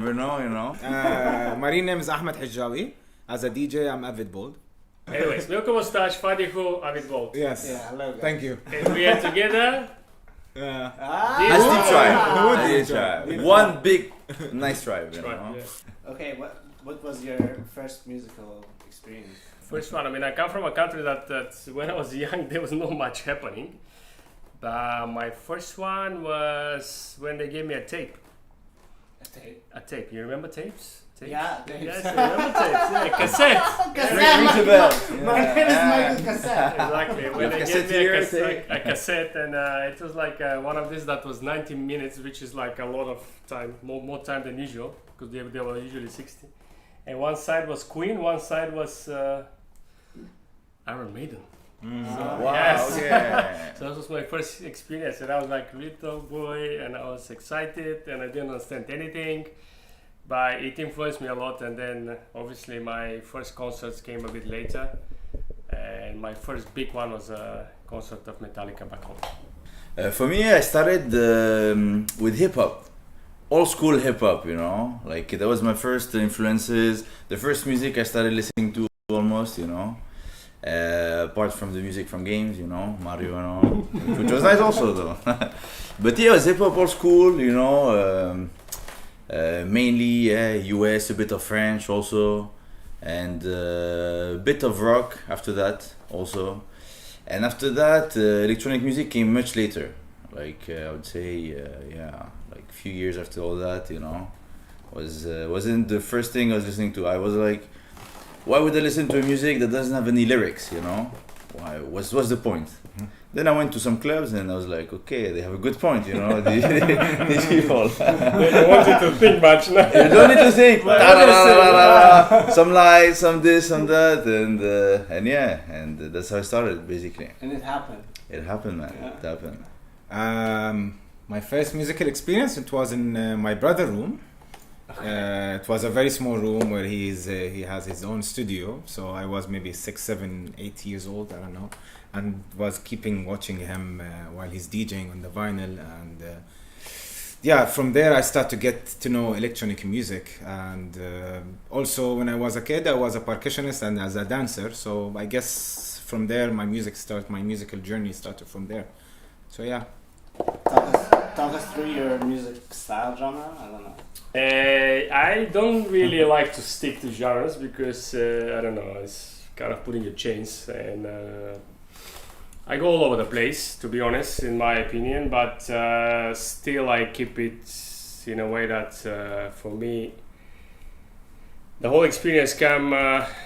never know, you know. My real name is Ahmed Hijawi. As a DJ, I'm AVIDBOLD. Anyways, Milko, Moustache, Fadi, AVIDBOLD. Yes. Yeah, hello guys. Thank you. And we are together. That's deep tribe. One big, nice tribe, you know. Right, yeah. Okay, what was your first musical experience? First one, I mean, I come from a country that when I was young, there was not much happening. But my first one was when they gave me a tape. A tape. A tape. You remember tapes? Tapes? Yeah, tapes. Yes, I remember tapes. Yeah, cassette. Rings a bell. My name is Michael Cassette. Exactly. When they cassette gave me here, a cassette, and it was like one of these that was 90 minutes, which is like a lot of time, more time than usual, because they were usually 60. And one side was Queen, one side was Iron Maiden. Wow, Yes. okay. So that was my first experience, and I was like little boy, and I was excited, and I didn't understand anything, but it influenced me a lot. And then obviously my first concerts came a bit later, and my first big one was a concert of Metallica back home. For me, I started with hip hop, old school hip hop. You know, like that was my first influences. The first music I started listening to, almost. You know. Apart from the music from games, you know, Mario and all, which was nice also though. But yeah, it was hip hop old school, you know, mainly US, a bit of French also, and a bit of rock after that also. And after that, electronic music came much later, like I would say, like a few years after all that, you know, wasn't the first thing I was listening to. I was like, why would I listen to a music that doesn't have any lyrics, you know? Why? What's the point? Mm-hmm. Then I went to some clubs and I was like, okay, they have a good point, you know, these people. They don't want you to think much, no? You don't need to think. Some lies, some this, some that, and yeah, and that's how I started, basically. And it happened. It happened, man. Yeah. It happened. My first musical experience, it was in my brother's room. It was a very small room where he has his own studio. So I was maybe 6, 7, 8 years old, I don't know, and was watching him while he's DJing on the vinyl. And yeah, from there I started to get to know electronic music. And also when I was a kid, I was a percussionist and as a dancer. So I guess from there my musical journey started from there. So yeah. Talk us through your music style genre. I don't know. I don't really like to stick to genres because I don't know, it's kind of putting your chains, and I go all over the place, to be honest, in my opinion, but still I keep it in a way that for me the whole experience came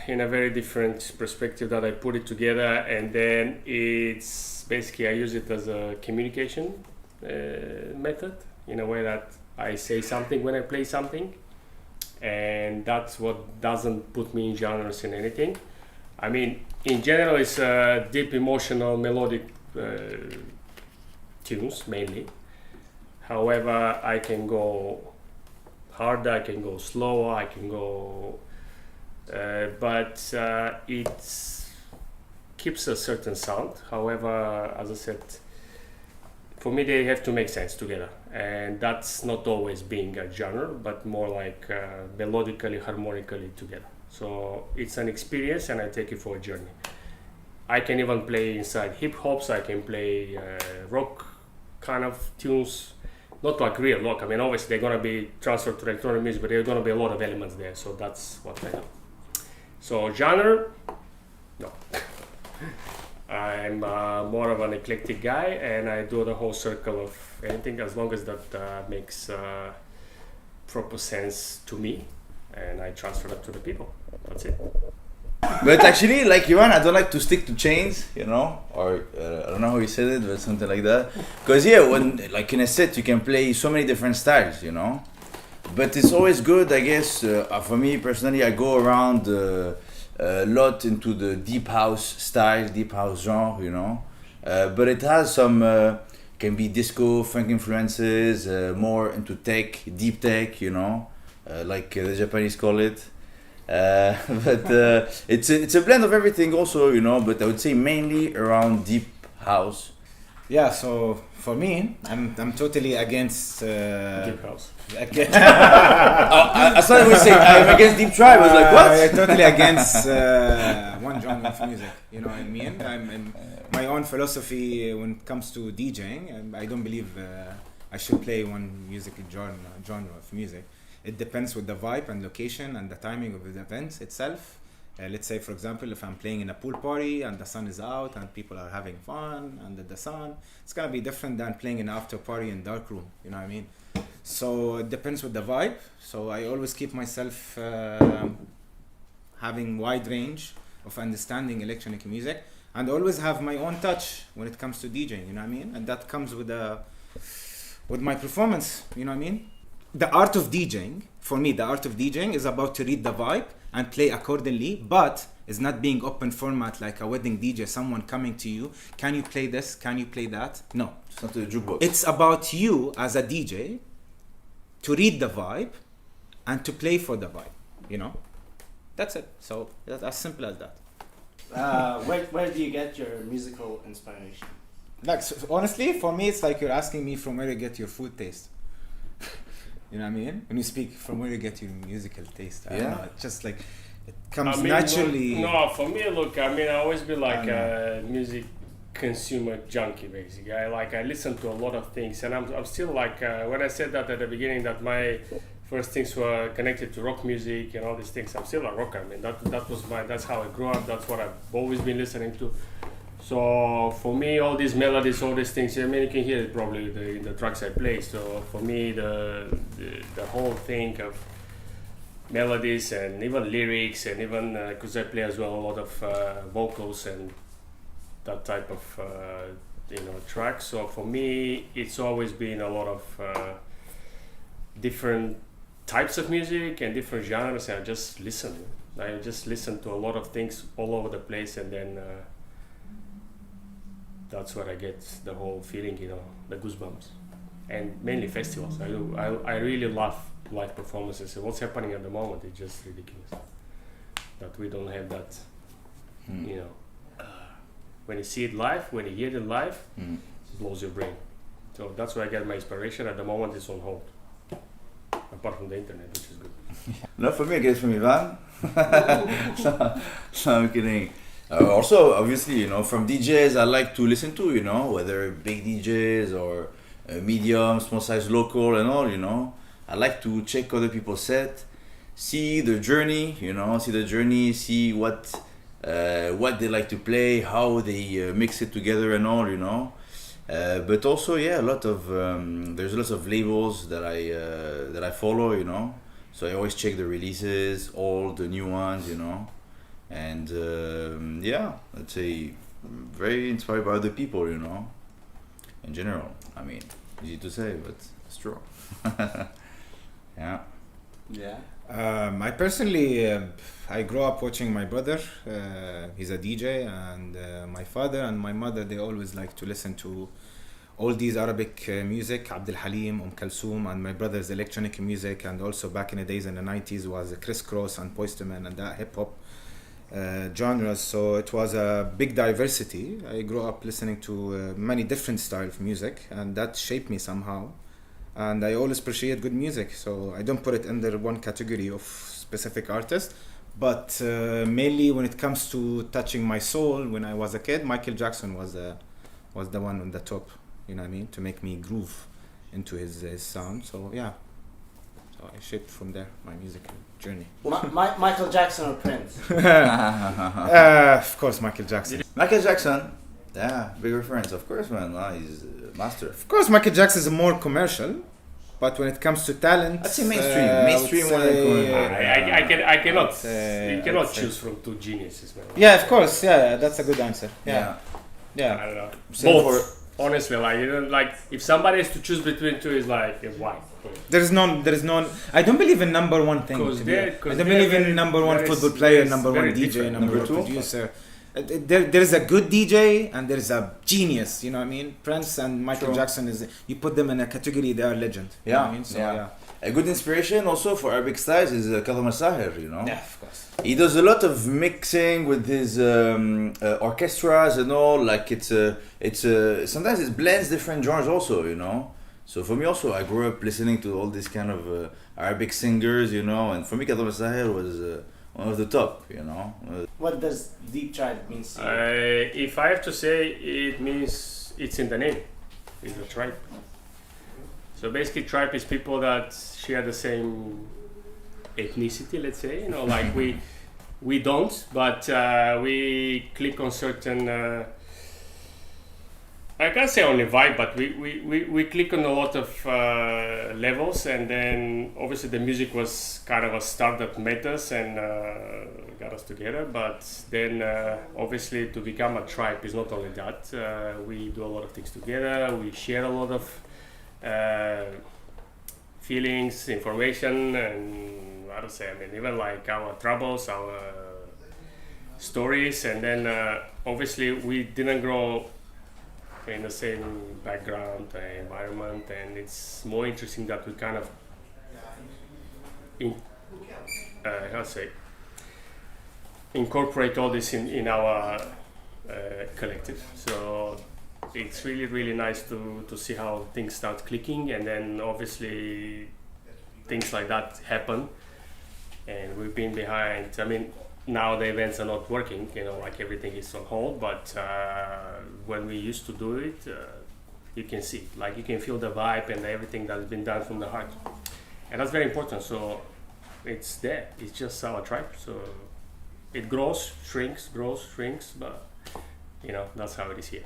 in a very different perspective, that I put it together, and then it's basically I use it as a communication method, in a way that I say something when I play something, and that's what doesn't put me in genres in anything. I mean, in general, it's deep, emotional, melodic tunes mainly. However, I can go harder, I can go slower, I can go, but it keeps a certain sound. However, as I said, for me, they have to make sense together, and that's not always being a genre, but more like melodically, harmonically together. So it's an experience, and I take it for a journey. I can even play inside hip hops. I can play rock kind of tunes, not like real rock. I mean, obviously they're gonna be transferred to electronic music, but there's gonna be a lot of elements there. So that's what I do. So genre, no. I'm more of an eclectic guy, and I do the whole circle of anything as long as that makes proper sense to me, and I transfer that to the people. That's it. But actually, like Ivan, I don't like to stick to chains, you know, or I don't know how you said it, but something like that. Because yeah, when like in a set, you can play so many different styles, you know. But it's always good, I guess. For me personally, I go around a lot into the deep house style, deep house genre, you know. But it has some can be disco, funk influences, more into tech, deep tech, you know, like the Japanese call it. But it's a blend of everything also, you know, but I would say mainly around deep house. Yeah, so for me, I'm totally against. Deep house. I thought we say I'm against deep tribe. I was like, what? I'm totally against one genre of music. You know what I mean? I'm in my own philosophy when it comes to DJing. I don't believe I should play one musical genre of music. It depends with the vibe and location and the timing of the event itself. Let's say, for example, if I'm playing in a pool party and the sun is out and people are having fun under the sun, it's gonna be different than playing in an after party in dark room. You know what I mean? So it depends with the vibe. So I always keep myself having wide range of understanding electronic music, and always have my own touch when it comes to DJing. You know what I mean? And that comes with my performance. You know what I mean? The art of DJing, for me, the art of DJing is about to read the vibe and play accordingly, but it's not being open format like a wedding DJ, someone coming to you, can you play this, can you play that? No. It's not a jukebox. It's about you as a DJ to read the vibe and to play for the vibe, you know? That's it. So that's as simple as that. Where do you get your musical inspiration? Like, so honestly, for me, it's like you're asking me from where you get your food taste. You know what I mean? When you speak, from where you get your musical taste. I don't know. It's just like it comes naturally. No, for me, look, I mean, I always be like a music consumer junkie, basically. I listen to a lot of things, and I'm still like when I said that at the beginning that my first things were connected to rock music and all these things. I'm still a rocker. I mean, that's how I grew up. That's what I've always been listening to. So for me, all these melodies, all these things, I mean, you can hear it probably in the tracks I play. So for me, the whole thing of melodies and even lyrics, and even because I play as well a lot of vocals and that type of tracks. So for me, it's always been a lot of different types of music and different genres. And I just listen to a lot of things all over the place, and then that's where I get the whole feeling, the goosebumps. And mainly festivals. I really love live performances. And what's happening at the moment is just ridiculous. That we don't have that, when you see it live, when you hear it live, it blows your brain. So that's where I get my inspiration. At the moment, it's on hold. Apart from the internet, which is good. No, for me, I guess from Ivan. No, I'm kidding. Also, obviously, from DJs I like to listen to, whether big DJs or medium, small size local and all, I like to check other people's set, see the journey, see what they like to play, how they mix it together and all, but also, yeah, there's lots of labels that I follow, so I always check the releases, all the new ones, and I'd say very inspired by other people, in general. I mean, easy to say, but it's true. Yeah. I personally, I grew up watching my brother. He's a DJ, and my father and my mother, they always like to listen to all these Arabic music, Abdul Halim, Kulthum, and my brother's electronic music, and also back in the days in the 90s was Criss Cross and Boyz II Men and that hip hop genres. So it was a big diversity. I grew up listening to many different styles of music, and that shaped me somehow. And I always appreciate good music, so I don't put it under one category of specific artist. But mainly when it comes to touching my soul, when I was a kid, Michael Jackson was the one on the top, you know what I mean, to make me groove into his sound. So yeah, so I shaped from there my musical journey. Michael Jackson or Prince? Of course, Michael Jackson. Michael Jackson, yeah, big reference, of course, man. He's a master. Of course, Michael Jackson is more commercial, but when it comes to talent, I'd say mainstream more than commercial. I cannot. You cannot choose from two geniuses, man. Yeah, of course. Yeah, that's a good answer. Yeah. I don't know. Both. Honestly, if somebody has to choose between two, is like why? There's none. I don't believe in number one thing. I don't believe in number one football player, number one DJ, number one producer. There's a good DJ and there's a genius. You know what I mean? Prince and Michael Jackson you put them in a category. They are legend. Yeah. You know what I mean? So, yeah. a good inspiration also for Arabic styles is Kadham al-Sahir, you know. Yeah, of course. He does a lot of mixing with his orchestras and all. Like sometimes it blends different genres also, you know. So for me also, I grew up listening to all these kind of Arabic singers, you know. And for me, Kadham al-Sahir was one of the top, you know. What does deep tribe mean to you? If I have to say, it means it's in the name. It's a tribe. So basically, tribe is people that share the same ethnicity, let's say. You know, like we don't, but we click on certain. I can't say only vibe, but we click on a lot of levels, and then obviously the music was kind of a start that met us and got us together. But then obviously to become a tribe is not only that. We do a lot of things together. We share a lot of feelings, information, and how to say, I mean, even like our troubles, our stories, and then obviously we didn't grow in the same background, environment, and it's more interesting that we kind of incorporate all this in our collective. So it's really nice to see how things start clicking, and then obviously things like that happen, and we've been behind. I mean, now the events are not working, you know, like everything is on hold, but when we used to do it, you can see, like you can feel the vibe and everything that's been done from the heart, and that's very important. So it's there, it's just our tribe, so it grows, shrinks, but you know, that's how it is here.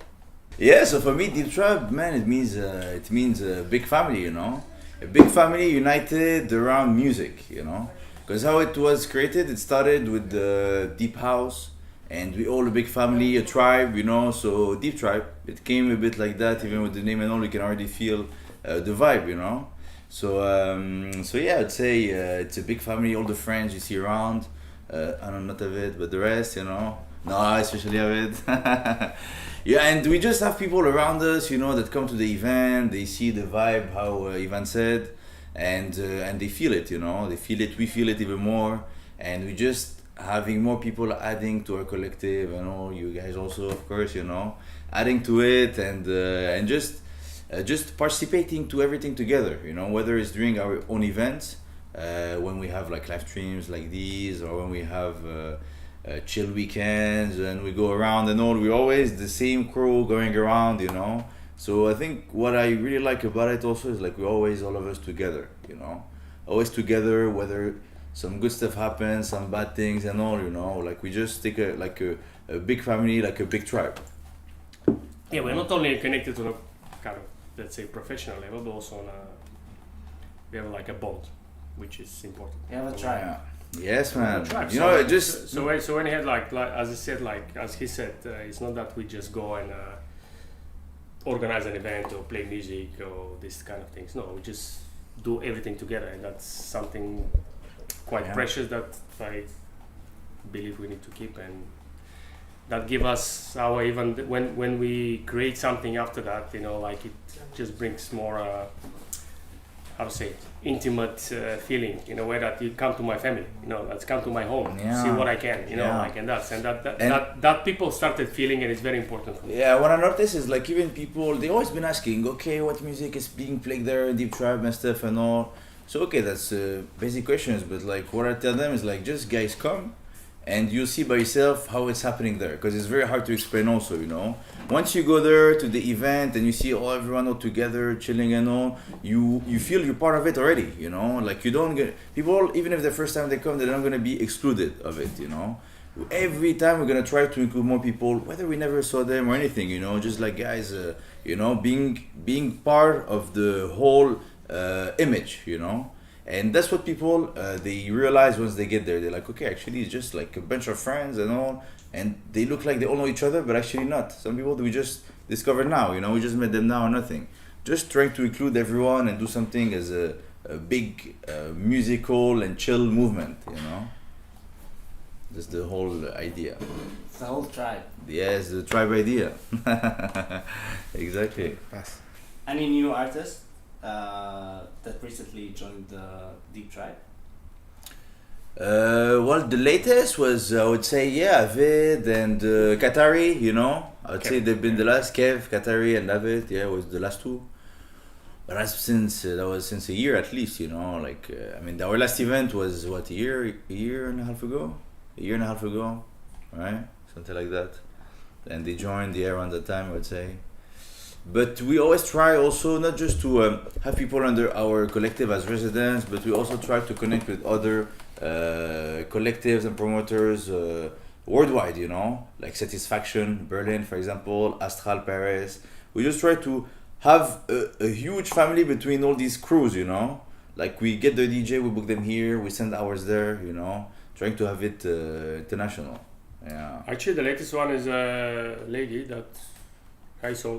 Yeah, so for me, Deep Tribe, man, it means a big family, you know, a big family united around music, you know, because how it was created, it started with the deep house, and we all a big family, a tribe, you know. So Deep Tribe, it came a bit like that, even with the name and all, you can already feel the vibe, you know. So yeah, I'd say it's a big family, all the friends you see around. I don't know, not Avid, but the rest, you know. No, especially Avid. Yeah, and we just have people around us, you know, that come to the event. They see the vibe, how Ivan said, and they feel it, you know. They feel it, we feel it even more, and we just having more people adding to our collective, and all you guys also, of course, you know, adding to it, and just participating to everything together, you know, whether it's during our own events, when we have like live streams like these, or when we have chill weekends and we go around and all, we're always the same crew going around, you know. So I think what I really like about it also is like we're always all of us together, you know, always together, whether some good stuff happens, some bad things and all, you know, like we just take a big family, like a big tribe. Yeah, we're not only connected to a kind of, let's say, professional level, but also on we have like a bond, which is important. You have a tribe. Yeah. Yes, man. Tribe. You So- know, it just so when he had like as he said, like as he said, it's not that we just go and organize an event or play music or this kind of things. No, we just do everything together, and that's something quite Yeah. precious that I believe we need to keep, and that give us our, even when we create something after that, you know, like it just brings more how to say, intimate feeling in a way that you come to my family, you know, let's come to my home, Yeah. see what I can, you know, Yeah. like, and that people started feeling, and it's very important for me. yeah, what I noticed is like even people, they always been asking, okay, what music is being played there in Deep Tribe and stuff and all. So okay, that's basic questions, but like what I tell them is like, just guys come and you'll see by yourself how it's happening there, because it's very hard to explain also, you know. Once you go there to the event and you see everyone all together chilling and all, you feel you're part of it already, you know. Like you don't get people, even if the first time they come, they're not going to be excluded of it, you know. Every time we're going to try to include more people, whether we never saw them or anything, you know, just like guys, you know, being part of the whole image, you know. And that's what people, they realize once they get there. They're like, okay, actually it's just like a bunch of friends and all, and they look like they all know each other, but actually not. Some people we just discovered now, you know, we just met them now or nothing. Just trying to include everyone and do something as a big musical and chill movement, you know. That's the whole idea. It's the whole tribe. Yes, the tribe idea. Exactly. Pass. Any new artists that recently joined Deep Tribe? Well, the latest was, I would say, Avid and Qatari, you know. I would say they've been the last, Kev, Qatari and Avid, was the last two. But that's since, that was since a year at least, you know. Like, I mean, our last event was, what, a year and a half ago? A year and a half ago, right? Something like that. And they joined around that time, I would say. But we always try also not just to have people under our collective as residents, but we also try to connect with other collectives and promoters worldwide, you know, like Satisfaction Berlin, for example, Astral Paris. We just try to have a huge family between all these crews, you know. Like we get the DJ, we book them here, we send ours there, you know, trying to have it international. Yeah. Actually, the latest one is a lady that I saw.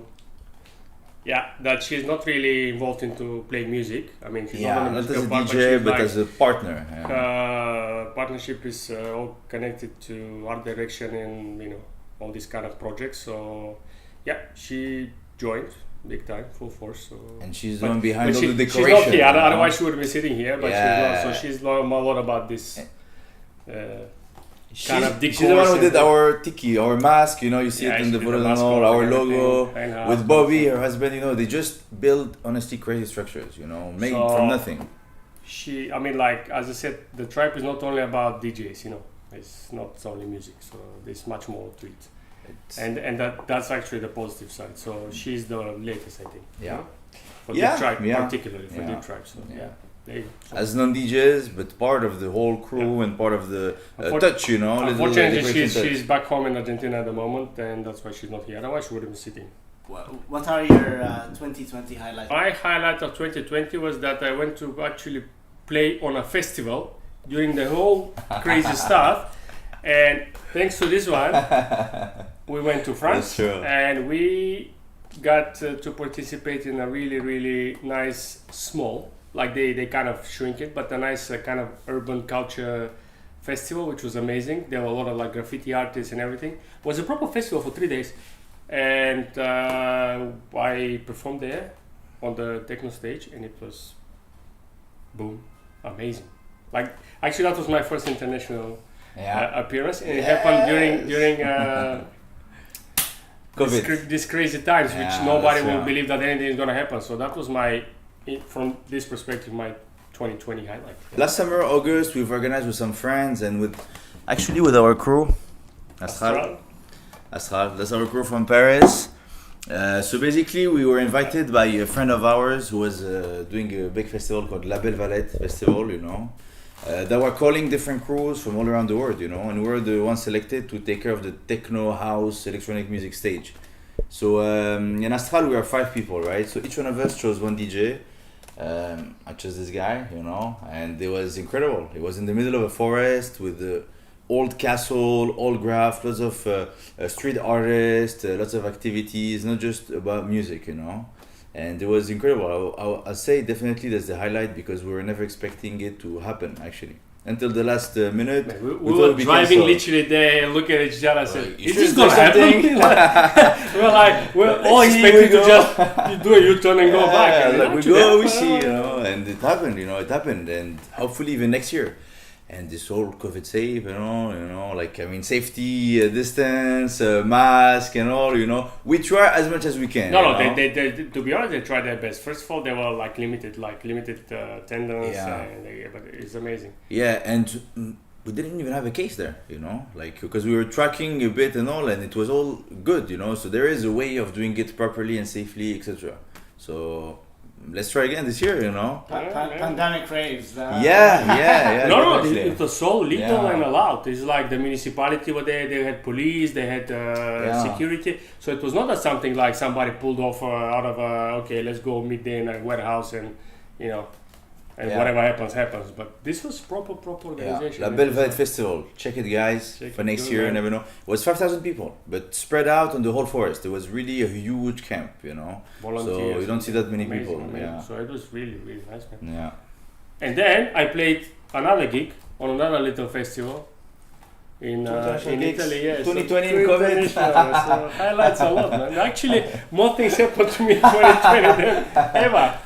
Yeah, that she's not really involved into playing music. I mean, she's not as a part, DJ, but like, as a partner. Yeah. Partnership is all connected to art direction and, you know, all these kind of projects. So, yeah, she joined big time, full force. So. And she's the one behind all the decoration. She's not here, otherwise she would be sitting here, but she's not. So she's learned a lot about this. Kind of she's the one who did our tiki, our mask, you know, you see it in the photos and all, our logo, with Bobby, her husband, you know, they just build honestly crazy structures, you know, made from nothing. I mean, like, as I said, the tribe is not only about DJs, you know, it's not only music, so there's much more to it. And that's actually the positive side, so she's the latest, I think. Yeah. For Deep Tribe, particularly for Deep Tribe, so as non-DJs, but part of the whole crew and part of the touch, you know. Unfortunately, she's back home in Argentina at the moment, and that's why she's not here. Otherwise, she would have been sitting. What are your 2020 highlights? My highlight of 2020 was that I went to actually play on a festival during the whole crazy stuff, and thanks to this one, we went to France, and we got to participate in a really, really nice small. Like they kind of shrink it, but a nice kind of urban culture festival, which was amazing. There were a lot of like graffiti artists and everything. It was a proper festival for 3 days, and I performed there on the techno stage, and it was boom, amazing. Like actually, that was my first international appearance, and it happened during COVID. These crazy times, which nobody will believe that anything is gonna happen. So that was from this perspective, my 2020 highlight. Last summer, August, we've organized with some friends and with our crew, Astral. That's our crew from Paris. So basically, we were invited by a friend of ours who was doing a big festival called AVIDBOLD Festival, you know. They were calling different crews from all around the world, you know, and we were the ones selected to take care of the techno, house, electronic music stage. So in Astral, we are 5 people, right? So each one of us chose one DJ. I chose this guy, you know, and it was incredible. It was in the middle of a forest with the old castle, old graph, lots of street artists, lots of activities, not just about music, you know. And it was incredible. I'll say definitely that's the highlight because we were never expecting it to happen, actually. Until the last minute. We were driving literally there and looking at each other and said, is this going to happen? we're all expecting to just do a U-turn and go back. Like we go, we see, you know, and it happened, and hopefully even next year. And this whole COVID safe, you know, like, I mean, safety, distance, mask and all, you know, we try as much as we can. They to be honest, they tried their best. First of all, they were limited attendance, but it's amazing. Yeah, and we didn't even have a case there, you know, like, because we were tracking a bit and all, and it was all good, you know, so there is a way of doing it properly and safely, etc. So let's try again this year, you know. Pandemic raves. Yeah. No, it was so legal and allowed. It's like the municipality were there, they had police, they had security. So it was not something like somebody pulled off out of let's go meet there in a warehouse and, you know, and whatever happens. But this was proper organization. AVIDBOLD Festival. Check it, guys. For next year, you never know. It was 5,000 people, but spread out on the whole forest. It was really a huge camp, you know. Volunteers. So you don't see that many people. Amazing. Yeah. So it was really, really nice, man. Yeah. And then I played another gig on another little festival in International gigs. Italy. Yeah, 2020 so in COVID. international, so highlights a lot, man. Actually, more things happened to me in 2020 than ever.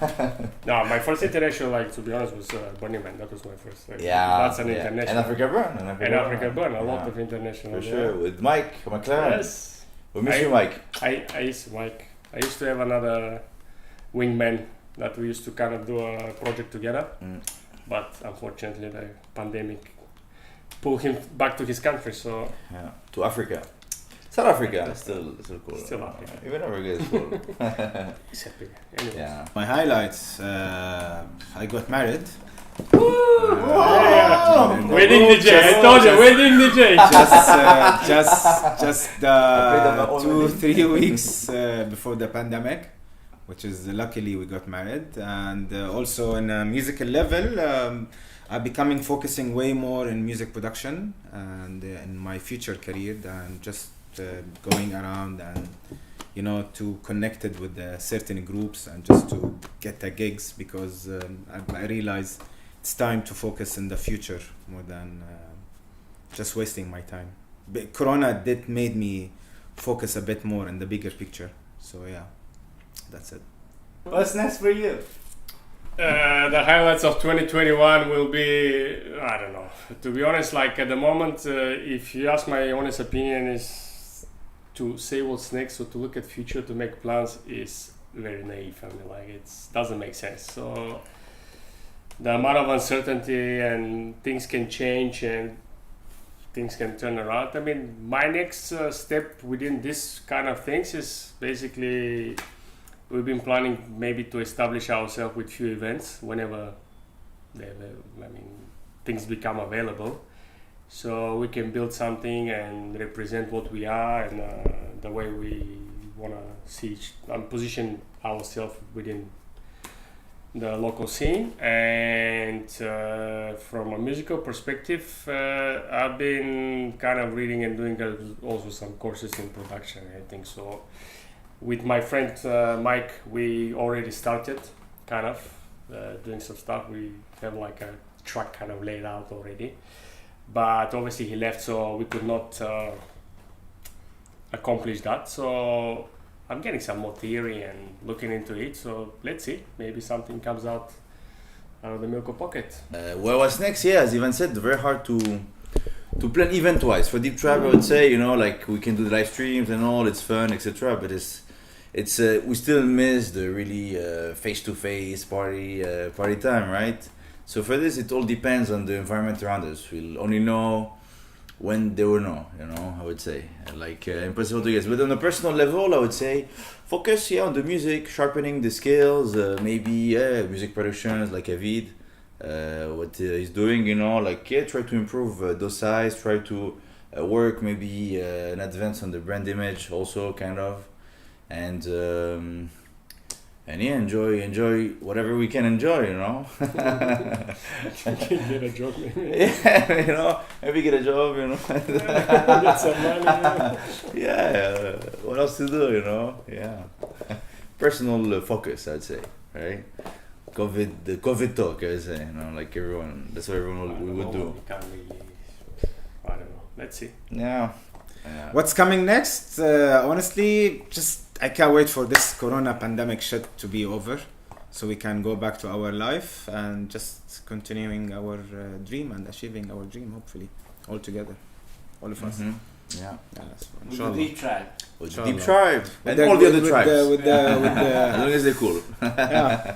No, my first international, like to be honest, was Burning Man. That was my first. Like, that's an international. And Africa Burn. And Africa Burn. A lot of international. For sure, with Mike McLaren. Yes. We miss you, Mike. I used to have another wingman that we used to kind of do a project together, but unfortunately the pandemic pulled him back to his country. So to Africa. South Africa is still cool. Still Africa. Even Africa is cool. He's happy. Anyways. Yeah. My highlights, I got married. Wedding DJ, I told you, wedding DJ. Just 2-3 weeks before the pandemic, which is luckily we got married. And also on a musical level, I'm becoming focusing way more in music production and in my future career than just going around and to connected with certain groups and just to get the gigs, because I realize it's time to focus in the future more than just wasting my time. But Corona did made me focus a bit more in the bigger picture. So yeah, that's it. What's next for you? The highlights of 2021 will be, I don't know. To be honest, like at the moment, if you ask my honest opinion, is to say what's next or to look at future, to make plans is very naive. I mean, like it doesn't make sense. So the amount of uncertainty and things can change and things can turn around. I mean, my next step within this kind of things is basically we've been planning maybe to establish ourselves with few events whenever things become available, so we can build something and represent what we are and the way we want to see and position ourselves within the local scene. And from a musical perspective, I've been kind of reading and doing also some courses in production, I think. So with my friend Mike, we already started kind of doing some stuff. We have like a track kind of laid out already, but obviously he left, so we could not accomplish that. So I'm getting some more theory and looking into it, so let's see, maybe something comes out of the Milko pocket. Well, what's next? Yeah, as Ivan said, very hard to plan event-wise. For Deep Tribe, I would say, like we can do the live streams and all, it's fun, etc. But it's we still miss the really face-to-face party time, right? So for this, it all depends on the environment around us. We'll only know when they will know, I would say. Impossible to guess. But on a personal level, I would say focus on the music, sharpening the skills, maybe music productions like Avid, what he's doing, try to improve those sides, try to work maybe in advance on the brand image also, kind of. And enjoy whatever we can enjoy, Get a job, maybe. Yeah, maybe get a job, Get some money. Yeah, what else to do, Yeah. Personal focus, I'd say, right? The COVID talk, I would say, like everyone, that's what everyone would do. I don't know. Let's see. Yeah. What's coming next? Honestly, I can't wait for this Corona pandemic shit to be over, so we can go back to our life and just continuing our dream and achieving our dream, hopefully, all together, all of us. Yeah. With the Deep Tribe. With the Deep Tribe and all the other tribes. As long as they're cool. Yeah.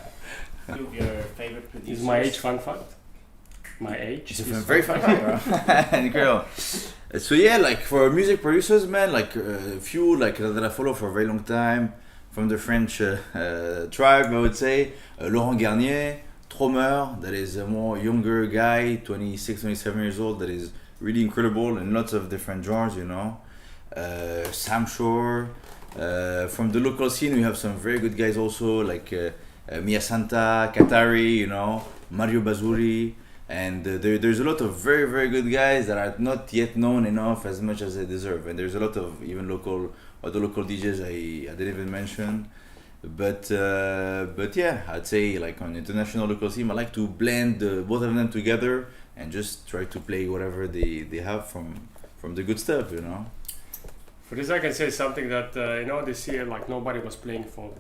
Two of your favorite producers. Is my age fun fact? My age? It's a very fun fact, bro. So yeah, like for music producers, man, like a few like that I follow for a very long time from the French tribe, I would say. Laurent Garnier, Tromer, that is a more younger guy, 26, 27 years old, that is really incredible in lots of different genres, Sam Shore. From the local scene, we have some very good guys also, like Mia Santa, Katari, Mario Bazuri. And there's a lot of very, very good guys that are not yet known enough as much as they deserve. And there's a lot of even other local DJs I didn't even mention. But yeah, I'd say like on international local scene, I like to blend both of them together and just try to play whatever they have from from the good stuff, you know. For this, I can say something that this year, like, nobody was playing for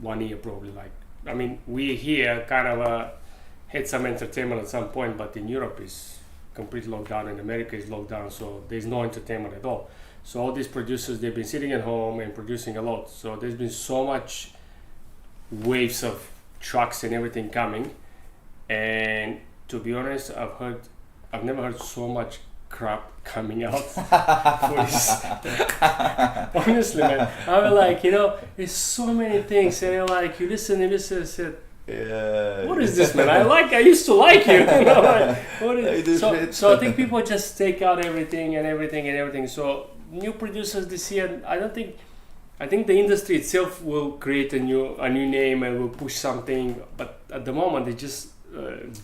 1 year probably. Like, I mean, we here kind of had some entertainment at some point, but in Europe is complete lockdown, in America is locked down, so there's no entertainment at all. So all these producers, they've been sitting at home and producing a lot. So there's been so much waves of tracks and everything coming. And to be honest, I've never heard so much crap coming out for this. Honestly, man, I'm like, there's so many things, and you're like, you listen, and said, Yeah. what is this, man? I used to like you. What is, so I think people just take out everything. So new producers this year, I think the industry itself will create a new name and will push something, but at the moment it's just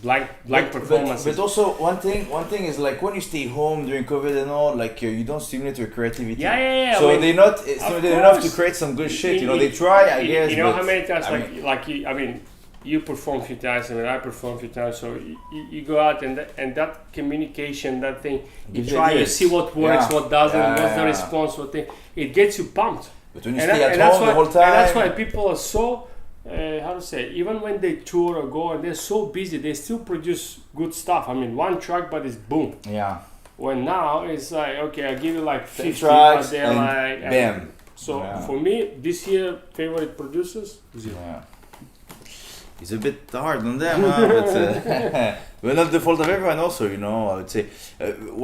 blank performances. But also one thing is, like, when you stay home during COVID and all, like, you don't stimulate your creativity. Yeah. So they're not stimulated enough to create some good shit. They try, I guess. How many times you perform a few times, and I perform a few times. So you go out and that communication, that thing, you try, you see what works, what doesn't, what's the response, what thing. It gets you pumped. But when you stay at home the whole time, and that's why people are so. Even when they tour or go and they're so busy, they still produce good stuff. I mean, one track, but it's boom. Yeah. When now it's like, okay, I'll give you like 50 tracks, but they're and like, bam. So for me, this year, favorite producers, 0. Yeah. It's a bit hard on them, but not the fault of everyone also, I would say.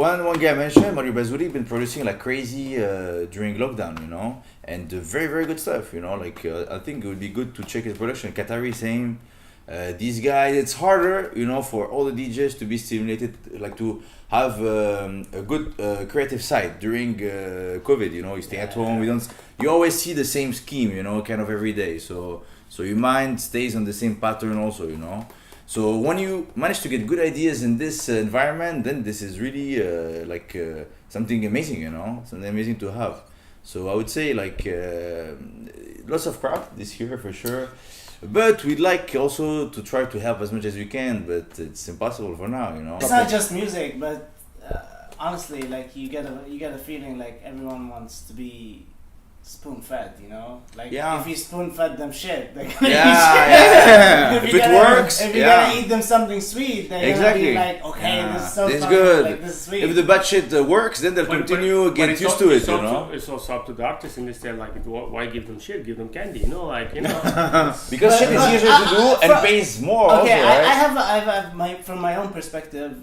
One guy mentioned, Mario Bazouri, been producing like crazy during lockdown, and very, very good stuff, I think it would be good to check his production. Qatari, same. These guys, it's harder, for all the DJs to be stimulated, like to have a good creative side during COVID, you stay at home, you always see the same scheme, kind of every day, so your mind stays on the same pattern also, So when you manage to get good ideas in this environment, then this is really something amazing, something amazing to have. So I would say lots of crap this year for sure. But we'd like also to try to help as much as we can, but it's impossible for now, It's not just music, but honestly, like you get a feeling like everyone wants to be spoon-fed, if you spoon-fed them shit, they're gonna eat shit. If it works, if you're gonna eat them something sweet, they're gonna be like, okay, this is so this is fun, good. like, this is sweet. If the bad shit works, then they'll continue, get used to it, It's also up to the artists in this day, like, why give them shit, give them candy, Because shit is easier to do and pays more okay, also, right? I have from my own perspective,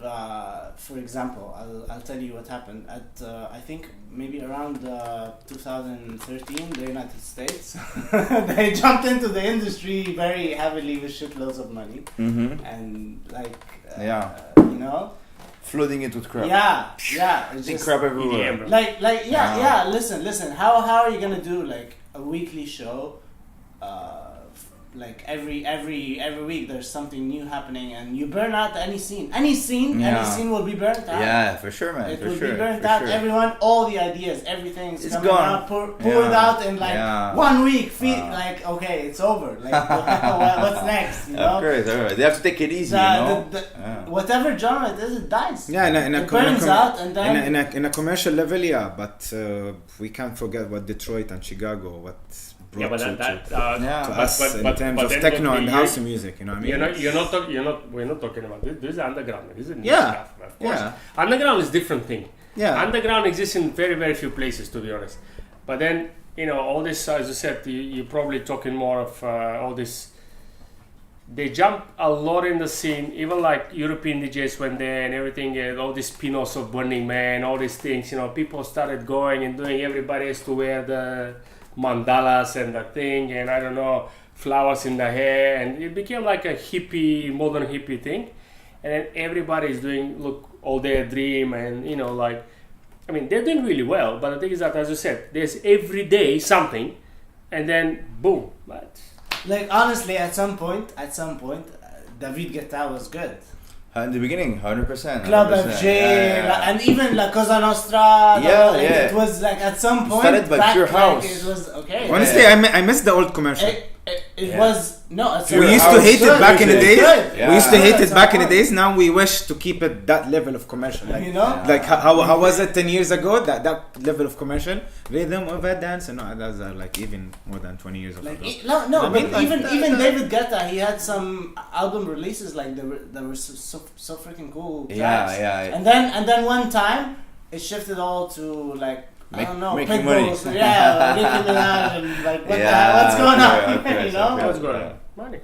for example, I'll tell you what happened at, I think maybe around 2013, the United States, they jumped into the industry very heavily with shitloads of money, and flooding it with crap. It's just crap everywhere. Listen. How are you gonna do like a weekly show? Like every week there's something new happening, and you burn out any scene will be burnt out. Yeah, for sure, man. It will be burnt out. Sure. Everyone, all the ideas, everything's it's coming gone. out, poured out in like 1 week. Like, okay, it's over. Like, what's next? Of course, alright. They have to take it easy, Whatever genre it is, it dies. Yeah, it burns out, and then in a commercial level, yeah. But we can't forget what Detroit and Chicago, what brought to us in terms of techno and house music. You know what I mean? We're not talking about this. This is underground. This is new Yeah. stuff. Of course. Yeah. Underground is different thing. Yeah. Underground exists in very, very few places, to be honest. But then, all this, as you said, you're probably talking more of all this. They jump a lot in the scene, even like European DJs went there and everything, all these spin-offs of Burning Man, all these things, people started going and doing, everybody has to wear the mandalas and that thing, and I don't know, flowers in the hair, and it became like a modern hippie thing. And then everybody is doing, all their dream, and they're doing really well, but the thing is that, as you said, there's every day something, and then boom. But like, honestly, at some point, David Guetta was good. In the beginning, 100%. Club FJ, and even La Cosa Nostra. It was like at some point. Started by Pure House. It was okay. Honestly, I miss the old commercial. It was no. It's We used to hate it back in the days. Yeah. We used to hate it back in the days. Now we wish to keep it that level of commercial. Like, You know? like how was it 10 years ago? That level of commercial rhythm of a dance, and no, that's like even more than 20 years ago. Like I but mean, like even David Guetta, he had some album releases like that were so freaking cool. Tracks. Yeah. And then one time it shifted all to like I don't know, making Pitbull, money. Yeah, Nicki Minaj, and like what's going on? You know? What's going on? Money.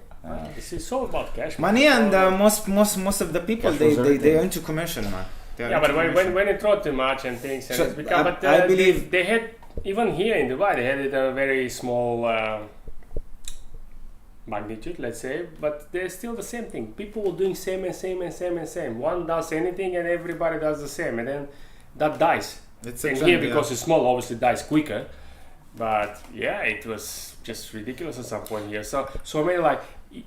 It's all about cash. money, and most of the people Cash flows they everything. are into commercial, man. They are Yeah, into but commercial. when it throw too much and things, and So, it's become. I believe- they had even here in Dubai, they had it a very small magnitude, let's say, but they're still the same thing. People doing same. One does anything, and everybody does the same, and then that dies. It's a And trend, here, yeah. because it's small, obviously dies quicker. But yeah, it was just ridiculous at some point here. So I mean, like,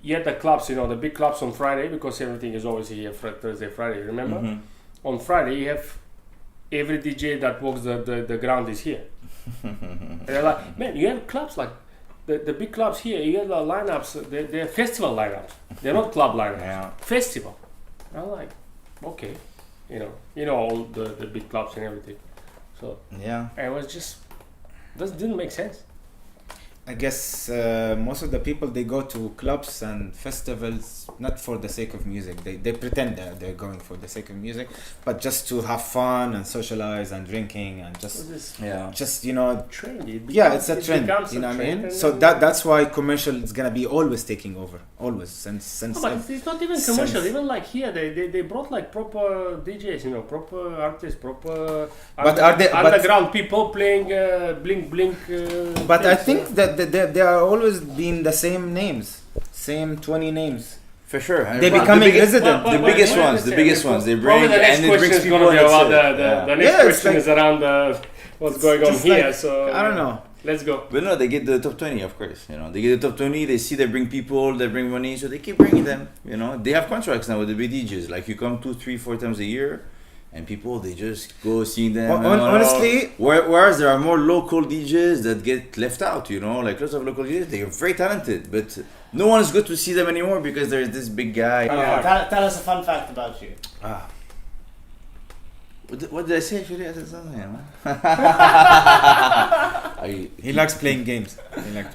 you had the clubs, you know, the big clubs on Friday, because everything is always here Thursday, Friday. Remember, on Friday you have every DJ that walks the ground is here. And they're like, man, you have clubs like the big clubs here. You have the lineups. They're festival lineups. They're not club lineups. Yeah. Festival. I'm like, okay, you know all the big clubs and everything. So Yeah. it was just didn't make sense. I guess most of the people, they go to clubs and festivals not for the sake of music. They pretend that they're going for the sake of music, but just to have fun and socialize and drinking and Yeah. just you know. Trend. Yeah, it's a it trend. becomes You know a what I trend, mean? and So then- that's why commercial is gonna be always taking over, always since. No, but it's not even Sense. commercial. Even like here, they brought like proper DJs, you know, proper artists, proper But are they- but- underground people playing blink blink. But I things, think that they are always been the same names, same 20 names. For sure. They're But becoming the biggest, resident. The biggest ones. The biggest ones. They bring Probably the next and it question brings is going people. to be about That's it. the Yeah. next Yeah, it's question like- is around what's going on Just here. like- So I don't know. Let's go. But no, they get the top 20, of course. You know, they get the top 20. They see they bring people, they bring money, so they keep bringing them. You know, they have contracts now with the big DJs. Like you come 2, 3, 4 times a year, and people they just go see them. Honestly- whereas there are more local DJs that get left out. You know, like lots of local DJs, they are very talented, but no one is good to see them anymore because there's this big guy. Tell us a fun fact about you. What did I say? Actually, I said something. Man. He likes playing games.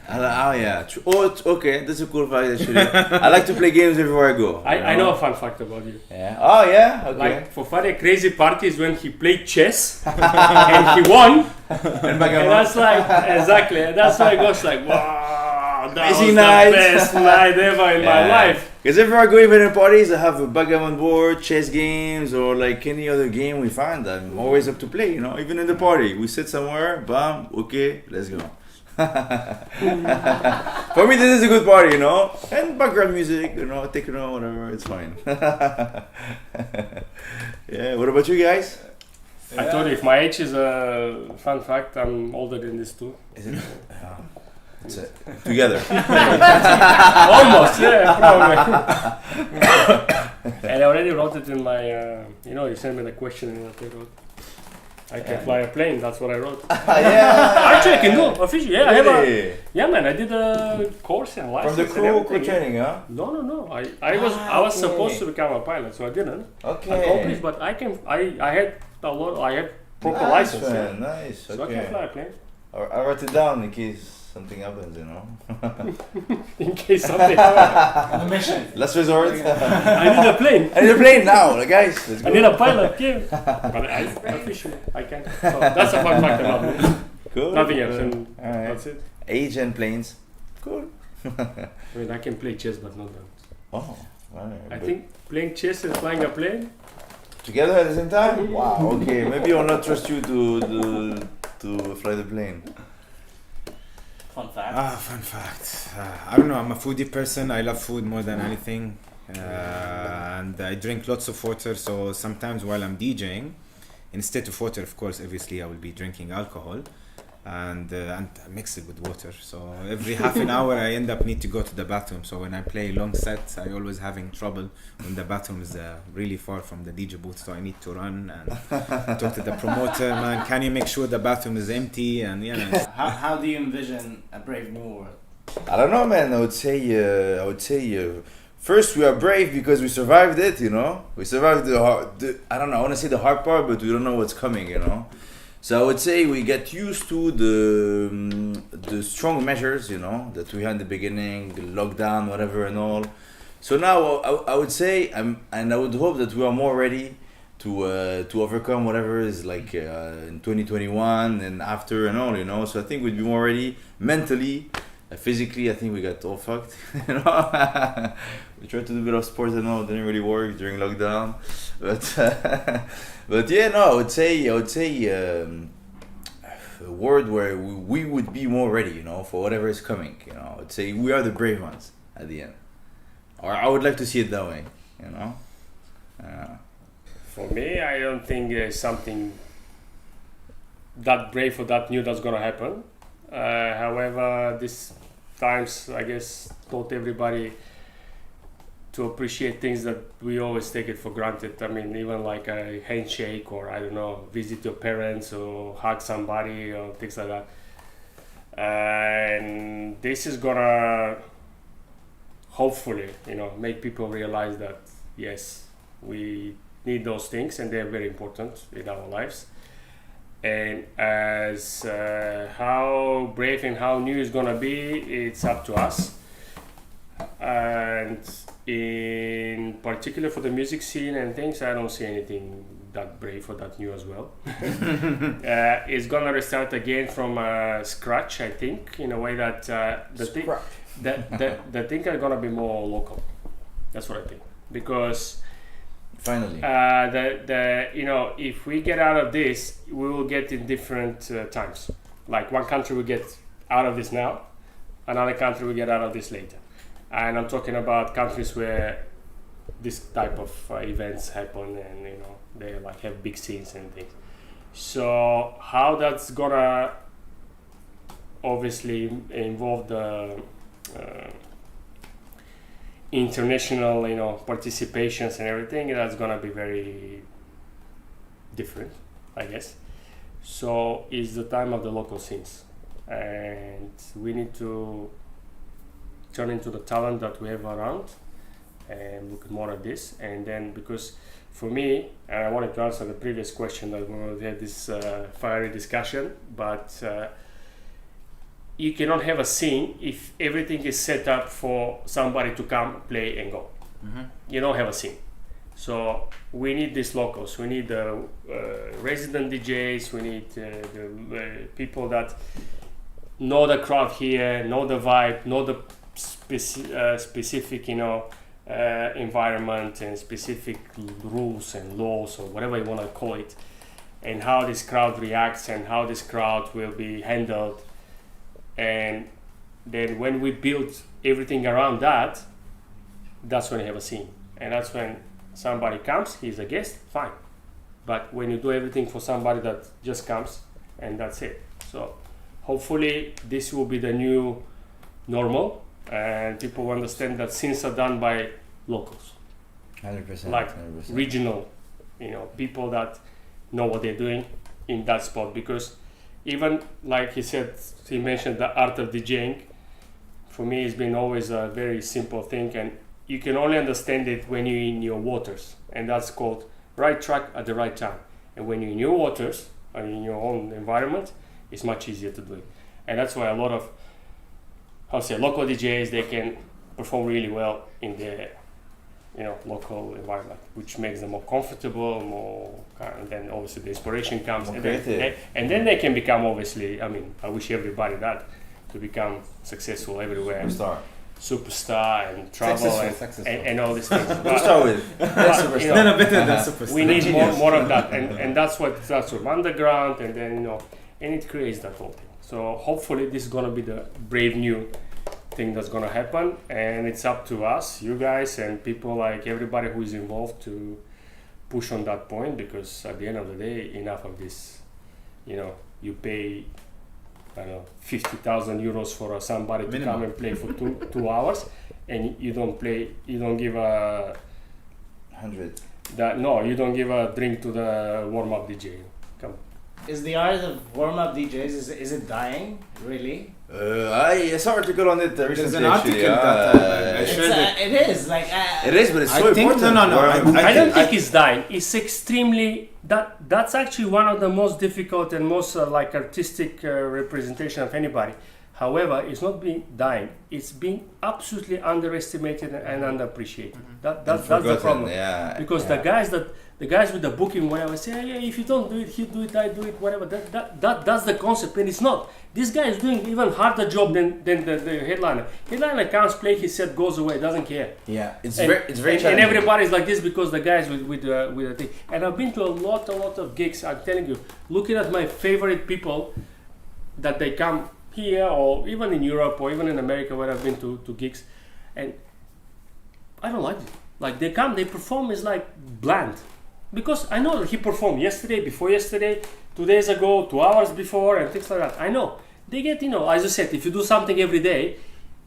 Oh yeah. Okay. That's a cool fact actually. I like to play games everywhere I go. I know a fun fact about you. Yeah. Oh yeah. Okay. Like for Fadi, crazy parties when he played chess and he won, and that's like exactly. That's why it goes like, wow, that was Amazing the night. best night ever in my life. Because everywhere I go, even in parties, I have a backgammon board, chess games, or like any other game we find. I'm always up to play. You know, even in the party, we sit somewhere, bam, okay, let's go. For me, this is a good party, you know, and background music, you know, techno, whatever, it's fine. Yeah. What about you guys? I told you, if my age is a fun fact, I'm older than this too. Is it? It's together. Almost, yeah, probably. And I already wrote it in my, you sent me the question and what I wrote. I can fly a plane, that's what I wrote. Yeah. Actually, I can do officially. Yeah, I have Really? yeah, man, I did a course and license. From the and everything, crew yeah. training, huh? No. I was supposed to become a pilot, so I didn't accomplish. But I had proper license. Yeah. Nice. So I can Okay. fly a plane I wrote it down in case something happens, you know. in case something happens. On a mission. Last resort. I need a plane. I need a plane now, like, guys. Let's go. I need a pilot, yeah. But officially, I can. So that's a fun fact about me. Cool. Nothing else, and Alright. that's it. Age and planes. Cool. I mean, I can play chess, but not that. Oh, alright. I think playing chess and flying a plane. Together at the same time? Wow. Okay. Maybe I'll not trust you to fly the plane. Fun fact. Fun fact. I don't know. I'm a foodie person. I love food more than anything, and I drink lots of water. So sometimes while I'm DJing, instead of water, of course, obviously I will be drinking alcohol, and mix it with water. So every half an hour I end up need to go to the bathroom. So when I play long sets, I always having trouble when the bathroom is really far from the DJ booth. So I need to run and talk to the promoter. Man, can you make sure the bathroom is empty? And How do you envision a brave new world? I don't know, man. I would say, first we are brave because we survived it. You know, we survived the hard. I don't know. I want to say the hard part, but we don't know what's coming. You know, so I would say we get used to the strong measures. You know, that we had in the beginning, the lockdown, whatever, and all. So now I would say, and I would hope that we are more ready to overcome whatever is like in 2021 and after and all. You know, so I think we'd be more ready mentally. Physically, I think we got all fucked. You know, we tried to do a bit of sports and all, didn't really work during lockdown. But yeah, no, I would say a word where we would be more ready, you know, for whatever is coming. You know, I'd say we are the brave ones at the end, or I would like to see it that way. You know. For me, I don't think there's something that brave or that new that's gonna happen. However, these times, I guess, taught everybody to appreciate things that we always take it for granted. I mean, even like a handshake, or I don't know, visit your parents or hug somebody or things like that. And this is gonna hopefully, you know, make people realize that yes, we need those things and they're very important in our lives. And as how brave and how new it's gonna be, it's up to us. And in particular for the music scene and things, I don't see anything that brave or that new as well. It's gonna restart again from scratch, I think, in a way that the things are gonna be more local. That's what I think, because. Finally. You know, if we get out of this, we will get in different times. Like one country will get out of this now, another country will get out of this later. And I'm talking about countries where this type of events happen, and you know, they like have big scenes and things. So how that's gonna obviously involve the international, you know, participations and everything, that's gonna be very different, I guess. So it's the time of the local scenes, and we need to turn into the talent that we have around and look more at this. And then, because for me, and I wanted to answer the previous question that we had this fiery discussion, but you cannot have a scene if everything is set up for somebody to come, play and go. Mm-hmm. You don't have a scene. So we need these locals. We need the resident DJs. We need the people that know the crowd here, know the vibe, know the specific, you know, environment and specific rules and laws or whatever you want to call it, and how this crowd reacts and how this crowd will be handled. And then when we build everything around that, that's when you have a scene. And that's when somebody comes, he's a guest, fine. But when you do everything for somebody that just comes and that's it. So hopefully this will be the new normal, and people will understand that scenes are done by locals. 100%. Like 100%. regional, you know, people that know what they're doing in that spot. Because even like he mentioned the art of DJing. For me, it's been always a very simple thing, and you can only understand it when you're in your waters, and that's called right track at the right time. And when you're in your waters or in your own environment, it's much easier to do it. And that's why a lot of, local DJs, they can perform really well in their, you know, local environment, which makes them more comfortable, more, and then obviously the inspiration comes, and then they can become, obviously, I mean, I wish everybody that, to become successful everywhere. Superstar and travel and all these things. To start with, better than superstar. We need more of that, and that's what starts from underground, and then, you know, and it creates that whole thing. So hopefully this is gonna be the brave new thing that's gonna happen, and it's up to us, you guys, and people like everybody who is involved to push on that point, because at the end of the day, enough of this. You know, you pay, I don't know, 50,000 euros for somebody to come and play for 2 hours, and you don't give a 100. You don't give a drink to the warm-up DJ. Come on. Is the art of warm-up DJs, is it dying? Really? I saw an article on it recently. There's an article actually, that I shared it. It is like. It is, but it's so I think- important. no. I don't think it's dying. It's extremely that's actually one of the most difficult and most like artistic representation of anybody. However, it's not being dying. It's being absolutely underestimated and underappreciated. That's the problem. Yeah, Because the guys with the booking, whatever, say, yeah, if you don't do it, he do it, I do it, whatever. That's the concept, and it's not. This guy is doing even harder job than the headliner. Headliner comes, play his set, goes away, doesn't care. Yeah, it's And- very and challenging. everybody's like this because the guys with the thing. And I've been to a lot of gigs. I'm telling you, looking at my favorite people that they come here or even in Europe or even in America where I've been to gigs, and I don't like it. Like they come, they perform is like bland, because I know that he performed yesterday, before yesterday, 2 days ago, 2 hours before, and things like that. I know they get, as I said, if you do something every day,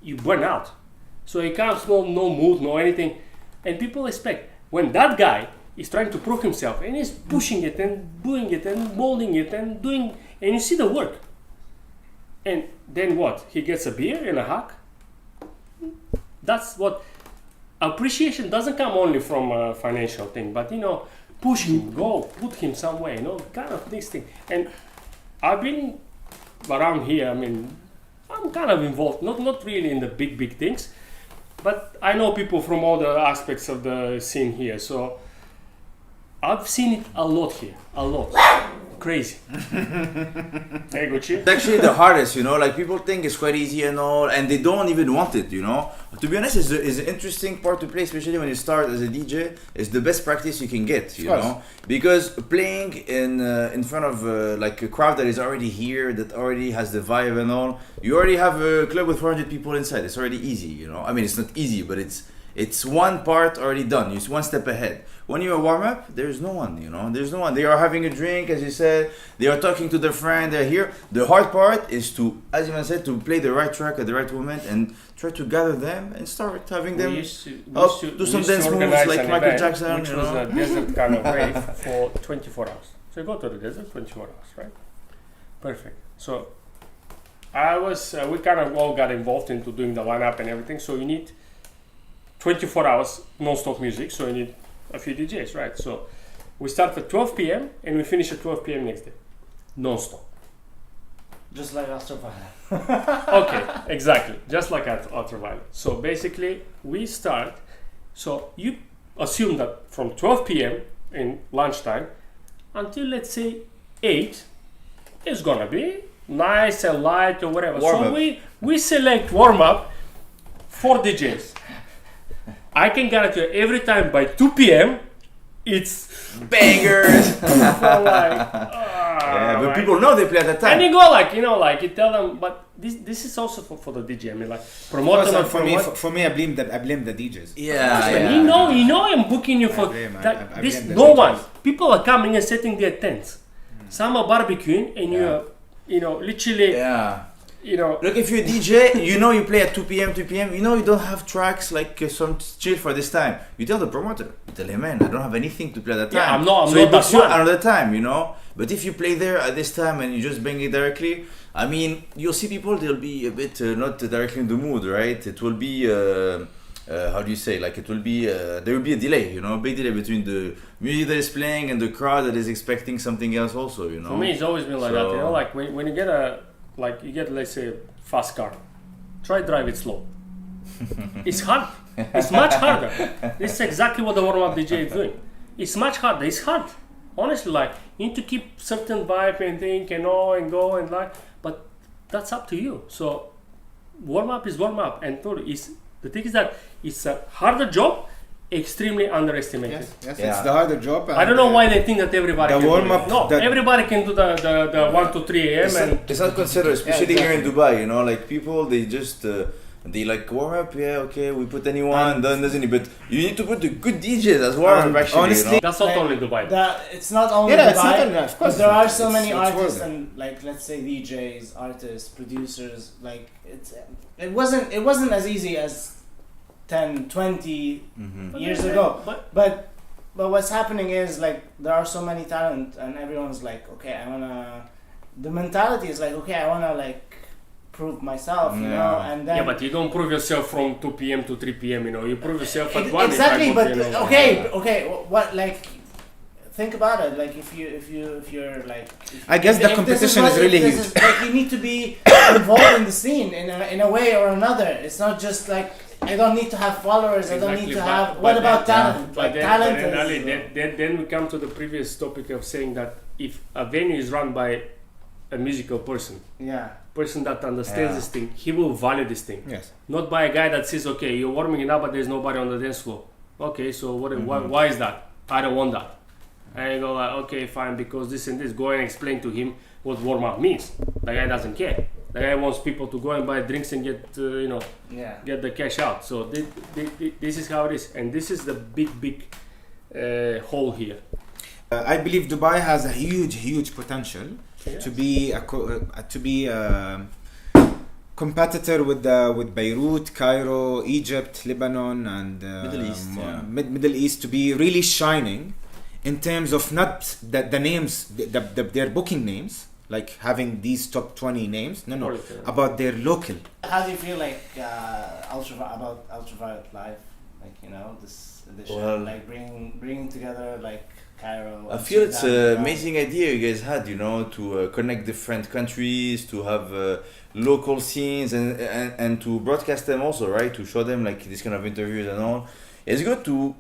you burn out. So he comes, no mood, no anything, and people expect when that guy is trying to prove himself and he's pushing it and doing it and molding it and doing, and you see the work. And then what? He gets a beer and a hug. That's what appreciation doesn't come only from a financial thing, but push him, go, put him somewhere, kind of this thing. And I've been around here. I mean, I'm kind of involved, not really in the big things, but I know people from all the aspects of the scene here. So I've seen it a lot here, a lot. Crazy. Hey, Gucci. It's actually the hardest, like people think it's quite easy and all, and they don't even want it, To be honest, is an interesting part to play, especially when you start as a DJ. It's the best practice you can get, you know, because playing in front of like a crowd that is already here, that already has the vibe and all. You already have a club with 400 people inside. It's already easy, I mean, it's not easy, but it's one part already done. You're one step ahead. When you're a warm-up, there's no one, There's no one. They are having a drink, as you said. They are talking to their friend. They're here. The hard part is to, as you said, to play the right track at the right moment and try to gather them and start having them do some dance moves like Michael Jackson, which was a desert kind of rave for 24 hours. So you go to the desert 24 hours, right? Perfect. So we kind of all got involved into doing the lineup and everything. So you need 24 hours non-stop music, so you need a few DJs, right? So we start at 12 p.m. and we finish at 12 p.m. next day, non-stop. Just like Ultraviolet. Okay, exactly, just like at Ultraviolet. So basically, we start. So you assume that from 12 p.m. in lunchtime until let's say 8, it's gonna be nice and light or whatever. So we select warm up 4 DJs. I can guarantee you every time by 2 p.m. it's bangers. Yeah, but people know they play at that time. And you go you tell them, but this is also for the DJ. I mean, like promote them. For me, I blame the DJs. Yeah. You know, I'm booking you for that. This blame the no DJs. one. People are coming and setting their tents. Some are barbecuing, and you're literally. Yeah. Look, if you're a DJ, you play at 2 p.m., you don't have tracks like some chill for this time. You tell the promoter, you tell him, man, I don't have anything to play at that time. Yeah, I'm not he that books you one. another time, But if you play there at this time and you just bang it directly, I mean, you'll see people, they'll be a bit not directly in the mood, right? It will be, how do you say, like it will be, there will be a delay, a big delay between the music that is playing and the crowd that is expecting something else also, For me, it's always been like that, like when you get let's say a fast car, try drive it slow. It's hard. It's much harder. This is exactly what the warm-up DJ is doing. It's much harder. It's hard. Honestly, like you need to keep certain vibe and think and all and go and but that's up to you. So warm-up is warm-up, and the thing is that it's a harder job, extremely underestimated. Yes, it's the harder job. I don't know why they think that everybody the can warm do up. it. No, everybody can do the 1 to 3 a.m. It's not considered, especially here in Dubai, like people, they just they like warm up, okay, we put anyone, doesn't it? But you need to put the good DJs as well, actually. Honestly, that's not only Dubai. It's not only Yeah, Dubai, it's not only, of course. but there are so many it's artists worth it. and let's say DJs, artists, producers. It wasn't as easy as 10, 20 years ago. But but what's happening is like there are so many talent, and everyone's like, okay, I wanna. The mentality is like, okay, I wanna like prove myself, you know, and then Yeah, but you don't prove yourself from 2 p.m. to 3 p.m. You know, you prove yourself at 1. exactly. But you know. okay, what like. Think about it. Like if you're like. I guess the competition is really huge. Like you need to be involved in the scene in a way or another. It's not just like I don't need to have followers. Exactly, I don't need to but- have. but What about then- talent? But Like then, talent but then, Ali, is. then we come to the previous topic of saying that if a venue is run by a musical person that understands this thing, he will value this thing. Yes. Not by a guy that says, okay, you're warming it up, but there's nobody on the dance floor. Okay, so why is that? I don't want that. And you go like, okay, fine, because this and this. Go and explain to him what warm up means. The guy doesn't care. The guy wants people to go and buy drinks and get, get the cash out. So this is how it is, and this is the big hole here. I believe Dubai has a huge potential to be a competitor with Beirut, Cairo, Egypt, Lebanon, and Middle East to be really shining in terms of not the names, their booking names, like having these top 20 names. No, about their local. How do you feel like about Ultraviolet Live? Like this edition, like bringing together like Cairo. I feel it's an amazing idea you guys had, to connect different countries, to have local scenes and to broadcast them also, right? To show them like this kind of interviews and all. It's good to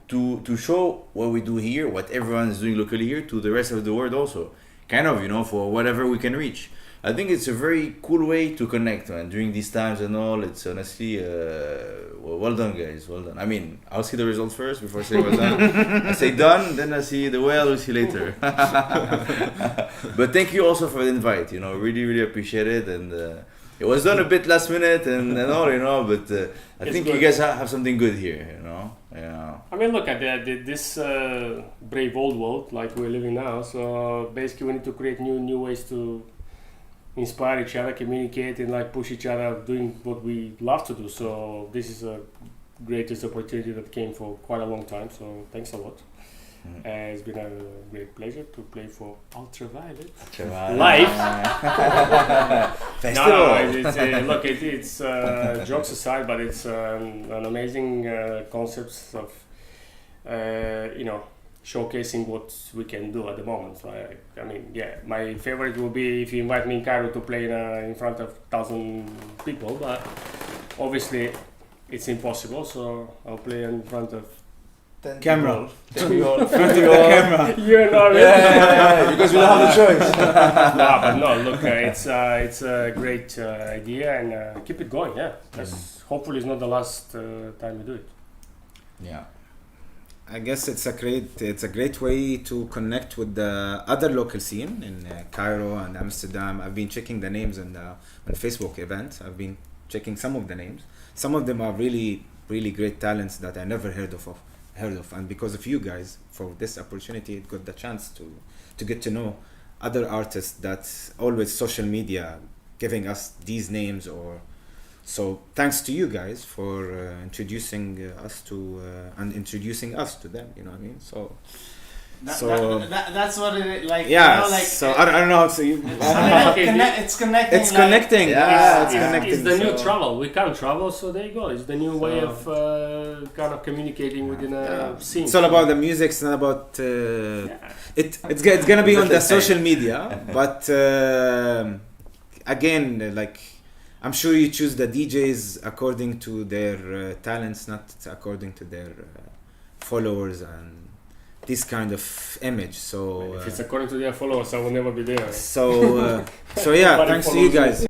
show what we do here, what everyone is doing locally here to the rest of the world also. Kind of, for whatever we can reach. I think it's a very cool way to connect, man. During these times and all, it's honestly, well done, guys. Well done. I mean, I'll see the results first before I say well done. I say done, then I see the well. We'll see later. But thank you also for the invite. Really appreciate it, and it was done a bit last minute and all, but I think you guys have something good here. Yeah. I mean, look at this brave old world like we're living now. So basically, we need to create new ways to inspire each other, communicate, and like push each other doing what we love to do. So this is a greatest opportunity that came for quite a long time. So thanks a lot. It's been a great pleasure to play for Ultraviolet live. Festival. It's jokes aside, but it's an amazing concept of showcasing what we can do at the moment. So I mean, my favorite will be if you invite me in Cairo to play in front of 1,000 people, but obviously it's impossible. So I'll play in front of camera. Camera. You know, because we don't have a choice. Look, it's a great idea, and keep it going. Yeah, hopefully it's not the last time we do it. Yeah. I guess it's a great way to connect with the other local scene in Cairo and Amsterdam. I've been checking the names on Facebook events. I've been checking some of the names. Some of them are really great talents that I never heard of, and because of you guys, for this opportunity, it got the chance to get to know other artists that always social media giving us these names. So thanks to you guys for introducing us to and introducing us to them. You know what I mean? That's what it like. Yeah. Like, so I don't know how to. it's connecting. It's connecting. Yeah, connecting. It's the new travel. We can't travel, so there you go. It's the new way of kind of communicating within a scene. It's all about the music. It's not about. It's gonna be on the social media, but again, like I'm sure you choose the DJs according to their talents, not according to their followers and this kind of image. So if it's according to their followers, I will never be there. So yeah, thanks to you guys.